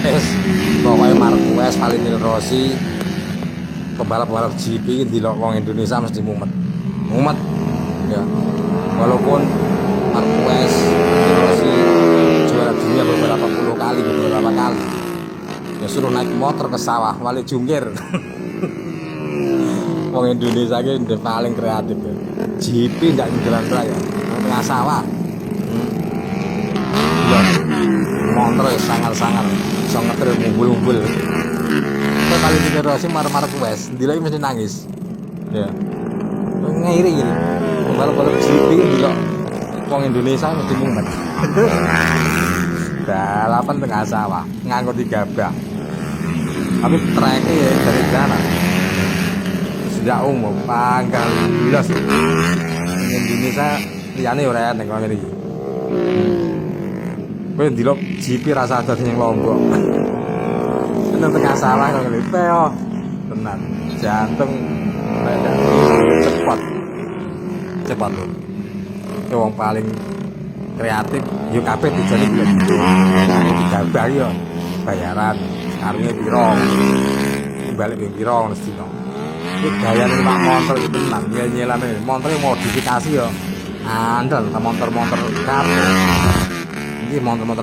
Wes pokoknya Marquez, Valentino Rossi, pembalap-pembalap GP di wong Indonesia mesti mumet. Mumet ya. Walaupun Marquez, Valentino Rossi juara dunia beberapa kali. Ya suruh naik motor ke sawah, wali jungkir. Wong Indonesia ini paling kreatif ya. GP nggak di jalan raya, tengah sawah. Ya, motor ya sangar-sangar, bisa ngeter ngumpul-ngumpul. Kalau kali ini Rossi Marquez, dilai mesti nangis. Ya, ngiri ini. Balap-balap GP juga, wong Indonesia mesti mumet. Balapan tengah sawah, ngangkut digabah. Tapi treknya ya dari sana. Sudah umum, panggal bilas. Indonesia liyane ora nek ngene iki. Kowe ndelok GP rasa ada yang Lombok. Nang tengah sawah kok ngene peo. Tenan, jantung cepat. Cepat lho. Wong paling kreatif yo kabeh dijane kuwi. Digabah yo bayaran arune piro. Balik ping piro mesti no. Iki gayane Pak motor iki tenan, nyelane montore modifikasi yo. Andel motor-motor kabeh. Ini motor-motor